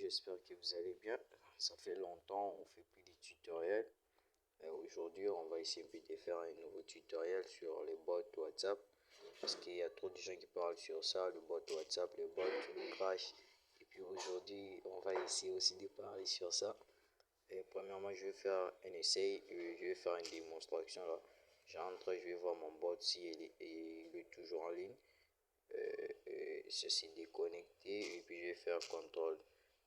j'espère que vous allez bien. Ça fait longtemps, on fait plus de tutoriels. Aujourd'hui, on va essayer de faire un nouveau tutoriel sur les bots WhatsApp. Parce qu'il y a trop de gens qui parlent sur ça, le bot WhatsApp, le bot, le crash. Et puis aujourd'hui, on va essayer aussi de parler sur ça. Premièrement, je vais faire un essai, je vais faire une démonstration là. J'entre, je vais voir mon bot si il est toujours en ligne. Ceci déconnecté, et puis je vais faire CTRL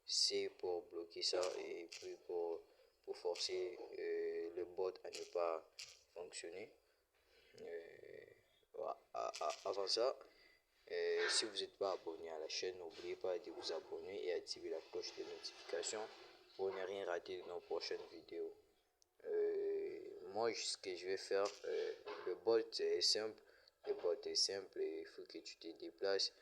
C pour bloquer ça, et puis pour forcer le bot à ne pas fonctionner. Avant ça, si vous n'êtes pas abonné à la chaîne, n'oubliez pas de vous abonner et activer la cloche de notification pour ne rien rater de nos prochaines vidéos. Moi, ce que je vais faire, le bot est simple. Le bot est simple et il faut que tu te déplaces.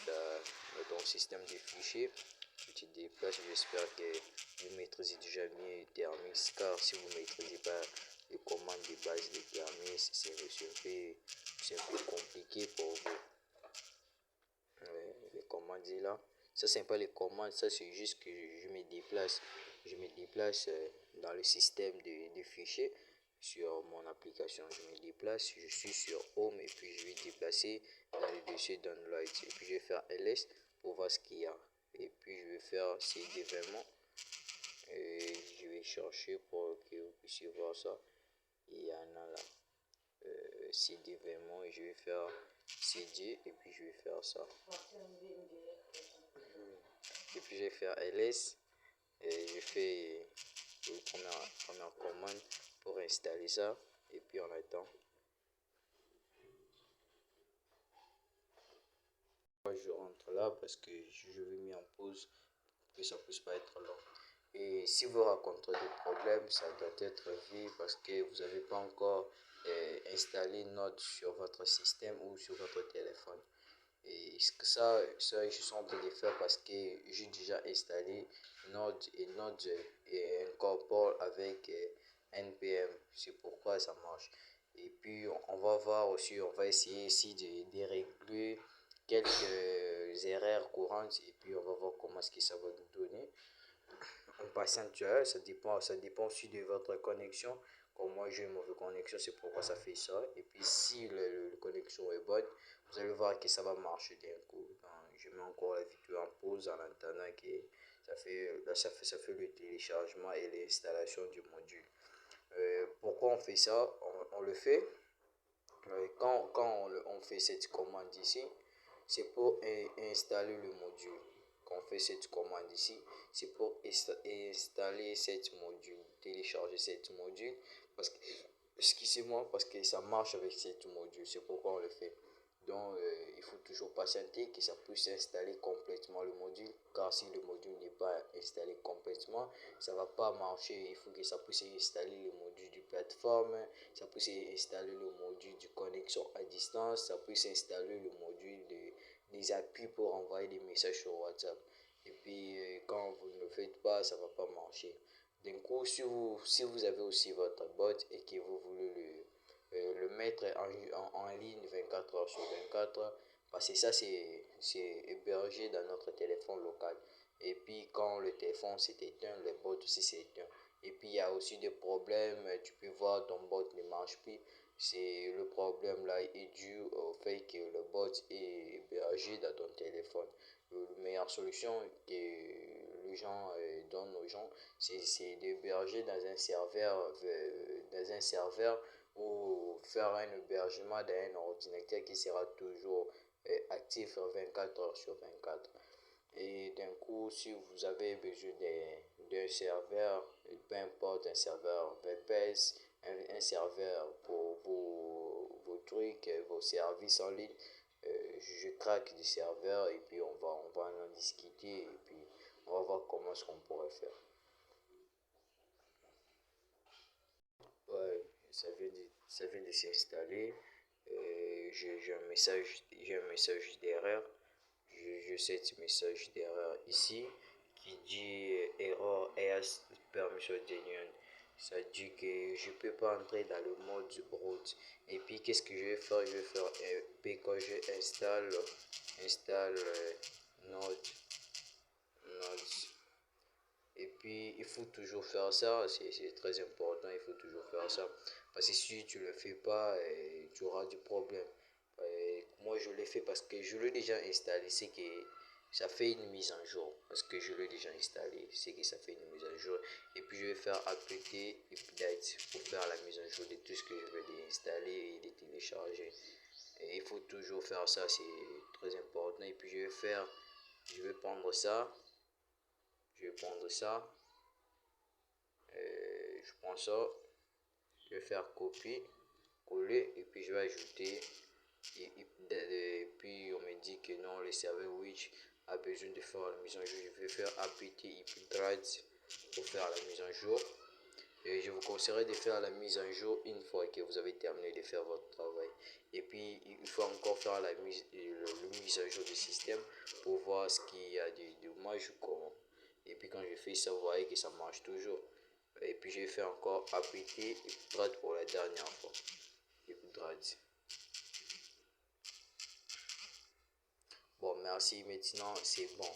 Dans ton système de fichiers. Tu te déplaces. J'espère que vous maîtrisez déjà mieux Thermix, car si vous ne maîtrisez pas les commandes de base de Thermix, c'est un peu compliqué pour vous. Les commandes là, ça c'est pas les commandes, ça c'est juste que je me déplace. Dans le système de fichiers sur mon application. Je me déplace, je suis sur Home et puis je vais déplacer dans le dossier Download. Et puis je vais faire LS pour voir ce qu'il y a. Et puis je vais faire CD vraiment. Et je vais chercher pour que vous puissiez voir ça. Il y en a là. CD vraiment et je vais faire CD et puis je vais faire ça. Et puis je vais faire LS. Et je fais la première commande pour installer ça. Et puis on attend. Je rentre là parce que je vais mis en pause pour que ça puisse pas être long. Et si vous rencontrez des problèmes, ça doit être vu parce que vous n'avez pas encore installé Node sur votre système ou sur votre téléphone. Et ça je suis en train de faire parce que j'ai déjà installé Node et Node incorpore avec NPM. C'est pourquoi ça marche. Et puis on va voir aussi, on va essayer ici de régler quelques erreurs courantes et puis on va voir comment est-ce que ça va nous donner. En passant, ça dépend aussi de votre connexion. Comme moi j'ai une mauvaise connexion, c'est pourquoi ça fait ça. Et puis si la connexion est bonne, vous allez voir que ça va marcher d'un coup. Donc, je mets encore la vidéo en pause en attendant que ça fait le téléchargement et l'installation du module. Pourquoi on fait ça? On le fait quand on fait cette commande ici, c'est pour installer le module. Quand on fait cette commande ici, c'est pour installer cette module, télécharger cette module. Parce que, excusez-moi, parce que ça marche avec cette module, c'est pourquoi on le fait. Donc, il faut toujours patienter que ça puisse installer complètement le module, car si le module n'est pas installé complètement, ça va pas marcher. Il faut que ça puisse installer le module du plateforme, ça puisse installer le module de connexion à distance, ça puisse installer le module des appuis pour envoyer des messages sur WhatsApp. Et puis, quand vous ne le faites pas, ça va pas marcher. D'un coup, si vous avez aussi votre bot et que vous voulez le mettre en ligne 24 heures sur 24, parce que ça c'est hébergé dans notre téléphone local. Et puis quand le téléphone s'est éteint, le bot aussi s'est éteint. Et puis il y a aussi des problèmes, tu peux voir ton bot ne marche plus. C'est le problème là est dû au fait que le bot est hébergé dans ton téléphone. La meilleure solution que les gens donnent aux gens, c'est d'héberger dans un serveur ou faire un hébergement dans un ordinateur qui sera toujours actif 24 heures sur 24. Et d'un coup, si vous avez besoin d'un serveur, peu importe, un serveur VPS, un serveur pour vos trucs, vos services en ligne, je craque du serveur et puis on va en discuter et puis on va voir comment ce qu'on pourrait faire. Ouais, ça vient de s'installer. J'ai un message d'erreur. Je sais ce message d'erreur ici qui dit error as permission denied. Ça dit que je peux pas entrer dans le mode route. Et puis qu'est-ce que je vais faire? Je vais faire pkg install node puis, il faut toujours faire ça, c'est très important, il faut toujours faire ça. Parce que si tu ne le fais pas, tu auras du problème. Moi, je l'ai fait parce que je l'ai déjà installé, c'est que ça fait une mise en jour. Parce que je l'ai déjà installé, c'est que ça fait une mise en jour. Et puis, je vais faire appliquer update pour faire la mise en jour de tout ce que je vais déinstaller et de télécharger. Et il faut toujours faire ça, c'est très important. Et puis, je vais prendre ça. Je vais prendre ça. Je prends ça. Je vais faire copier, coller. Et puis, je vais ajouter. Et puis, on me dit que non, le serveur Witch a besoin de faire la mise en jour. Je vais faire appliquer upgrade pour faire la mise en jour. Et je vous conseillerais de faire la mise en jour une fois que vous avez terminé de faire votre travail. Et puis, il faut encore faire la mise à jour du système pour voir ce qu'il y a de dommage ou comment. Et puis, quand je fais ça, vous voyez que ça marche toujours. Et puis, je vais faire encore appliquer upgrade pour la dernière fois. Upgrade. Bon, merci. Maintenant, c'est bon.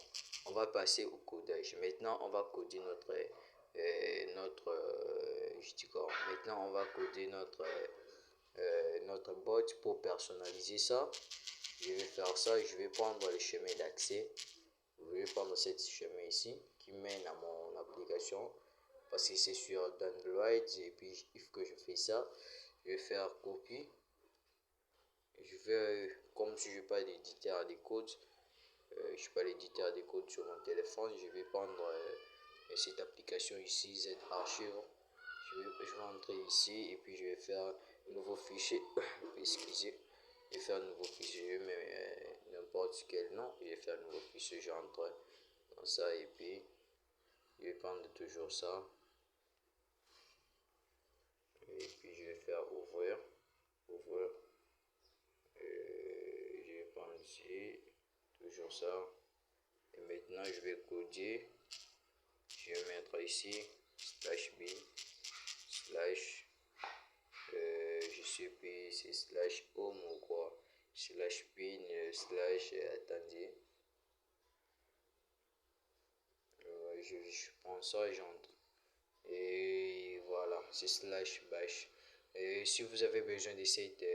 On va passer au codage. Maintenant, on va coder je dis quoi? Maintenant, on va coder notre bot pour personnaliser ça. Je vais faire ça. Je vais prendre le chemin d'accès. Je vais prendre cette chemin ici qui mène à mon application parce que c'est sur Android. Et puis, il faut que je fais ça. Je vais faire copie. Je vais, comme si je n'ai pas d'éditeur de code, je ne suis pas l'éditeur de code sur mon téléphone, je vais prendre cette application ici, Z-Archive. Je vais entrer ici et puis je vais faire un nouveau fichier. Excusez, je vais faire un nouveau fichier, mais n'importe quel nom. Je vais faire un nouveau fichier, j'entre dans ça et puis je vais prendre toujours ça. Et puis je vais faire ouvrir. Ouvrir. Je vais prendre ici, toujours ça. Et maintenant je vais coder. Je vais mettre ici slash bin slash je sais plus c'est slash home ou quoi slash bin slash attendez je prends ça et j'entre et voilà c'est slash bash et si vous avez besoin de cette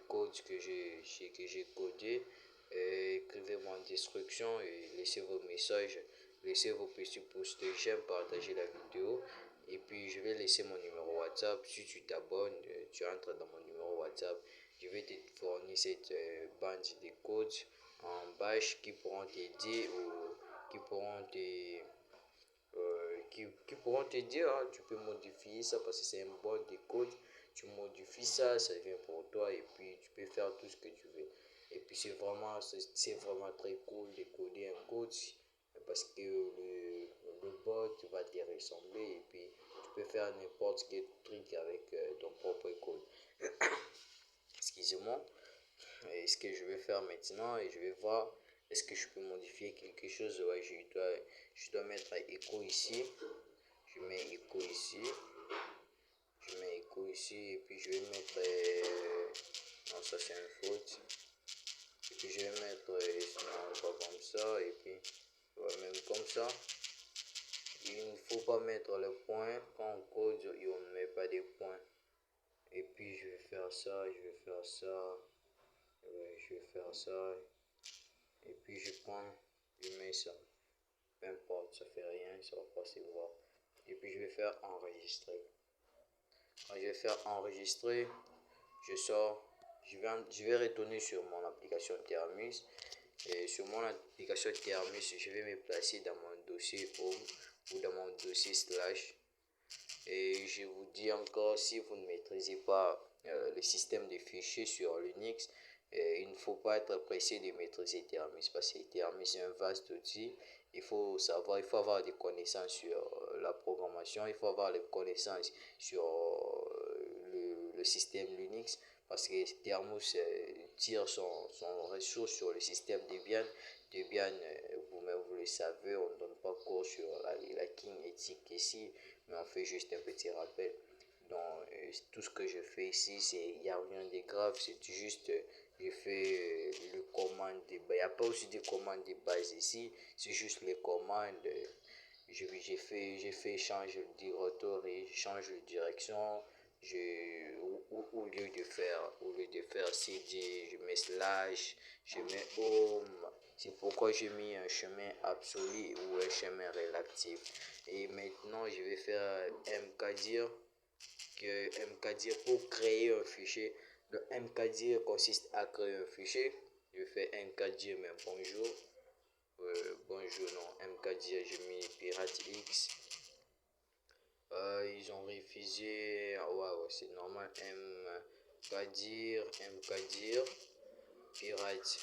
code que j'ai codé, écrivez-moi en description et laissez vos messages, laissez vos petits pouces de j'aime, partagez la vidéo et puis je vais laisser mon numéro WhatsApp. Si tu t'abonnes, tu entres dans mon numéro WhatsApp, je vais te fournir cette bande de codes en bash qui pourront t'aider ou qui pourront te qui pourront te dire hein, tu peux modifier ça parce que c'est un bon de code, tu modifies ça, ça vient pour toi et puis tu peux faire tout ce que tu veux. Et puis c'est vraiment très cool de coder un code parce que le bot va te ressembler et puis tu peux faire n'importe quel truc avec ton propre code. Excusez-moi. Et ce que je vais faire maintenant et je vais voir est-ce que je peux modifier quelque chose. Ouais, je dois mettre écho ici. Je mets écho ici. Je mets écho ici et puis je vais mettre non, ça c'est une faute. Et puis je vais mettre non, pas comme ça et puis ouais, même comme ça. Il ne faut pas mettre le point quand on code et on ne met pas des points. Et puis je vais faire ça, je vais faire ça. Ouais, je vais faire ça. Et puis je mets ça. Peu importe, ça fait rien, ça va pas se voir. Et puis je vais faire enregistrer. Quand je vais faire enregistrer, je sors. Je vais retourner sur mon application Thermis. Et sur mon application Thermis, je vais me placer dans mon dossier home ou dans mon dossier slash. Et je vous dis encore, si vous ne maîtrisez pas le système de fichiers sur Linux, il ne faut pas être pressé de maîtriser Thermis parce que Thermis est un vaste outil. Il faut savoir, il faut avoir des connaissances sur la programmation, il faut avoir des connaissances sur le système Linux parce que Thermos tire son ressource sur le système Debian. Debian, vous-même vous le savez, on ne donne pas cours sur la King éthique ici, mais on fait juste un petit rappel. Donc, tout ce que je fais ici, il n'y a rien de grave, c'est juste Je fais le commande de base. Il n'y a pas aussi de commandes de base ici. C'est juste les commandes. J'ai fait change de rotor et change de direction. Au lieu de faire CD, je mets slash, je mets home. C'est pourquoi j'ai mis un chemin absolu ou un chemin relatif. Et maintenant, je vais faire mkdir, mkdir pour créer un fichier. Le mkdir consiste à créer un fichier. Je fais mkdir, mais bonjour. Bonjour, non, mkdir, j'ai mis pirate X. Ils ont refusé. Waouh, c'est normal. mkdir, pirate.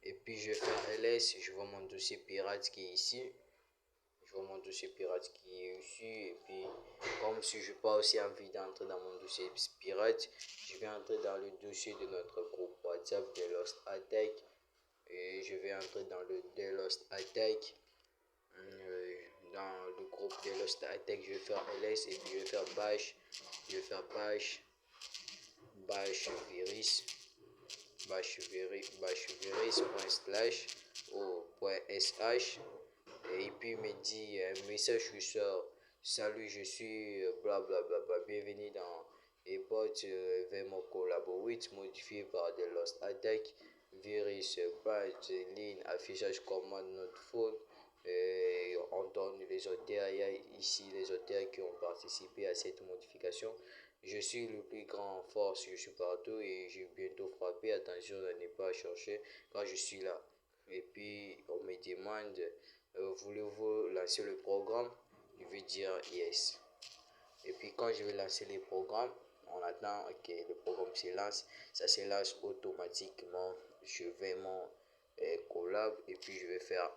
Et puis je vais faire ls, je vois mon dossier pirate qui est ici. Et puis, comme si je n'ai pas aussi envie d'entrer dans mon dossier pirate, je vais entrer dans le dossier de notre groupe WhatsApp de Lost Attack. Et je vais entrer dans le The Lost Attack. Dans le groupe de Lost Attack, je vais faire ls et puis je vais faire bash. Je vais faire bash virus. Bash virus slash au .sh. Et puis il me dit un message qui sort: salut, je suis blablabla, bienvenue dans Ebot Vemo Collaborate modifié par The Lost Attack, virus, badge, ligne, affichage commande, notre phone. On donne les auteurs, il y a ici les auteurs qui ont participé à cette modification. Je suis le plus grand en force, je suis partout et j'ai bientôt frappé. Attention à ne pas chercher quand je suis là. Et puis on me demande: voulez-vous lancer le programme? Je vais dire yes. Et puis quand je vais lancer le programme, on attend que le programme se lance. Ça se lance automatiquement. Je vais mon collab et puis je vais faire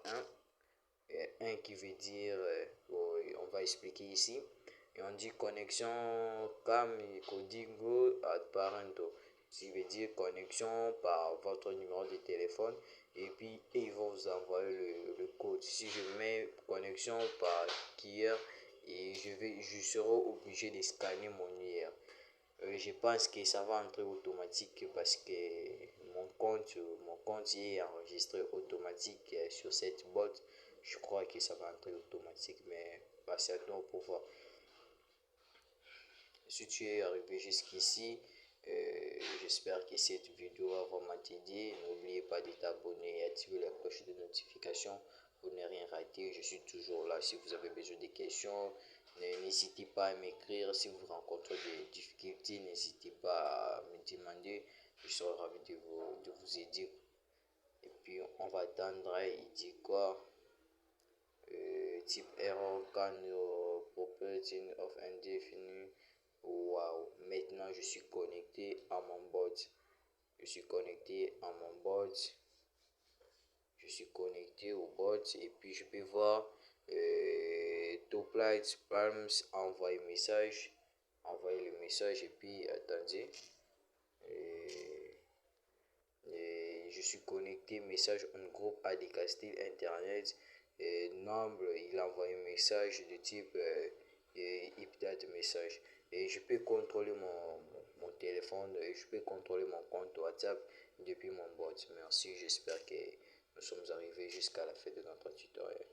un qui veut dire, on va expliquer ici. Et on dit connexion cam codingo ad parento. Ça veut dire connexion par votre numéro de téléphone. Et puis ils vont vous envoyer le code. Si je mets connexion par QR, et je serai obligé de scanner mon IR. Je pense que ça va entrer automatique parce que mon compte est enregistré automatique sur cette boîte. Je crois que ça va entrer automatique, mais c'est à toi pour voir. Si tu es arrivé jusqu'ici, j'espère que cette vidéo va vraiment t'aider. N'oubliez pas de t'abonner et activer la cloche de notification pour ne rien rater. Je suis toujours là si vous avez besoin de questions. N'hésitez pas à m'écrire. Si vous rencontrez des difficultés, n'hésitez pas à me demander. Je serai ravi de vous aider. Et puis on va attendre. Il dit quoi? Type error can property of indefinite. Wow, maintenant je suis connecté à mon bot. Je suis connecté au bot et puis je peux voir top lights palms, envoyer le message et puis attendez. Je suis connecté, message en groupe à des castilles internet. Nombre, il envoie un message de type update message. Et je peux contrôler mon téléphone et je peux contrôler mon compte WhatsApp depuis mon bot. Merci, j'espère que nous sommes arrivés jusqu'à la fin de notre tutoriel.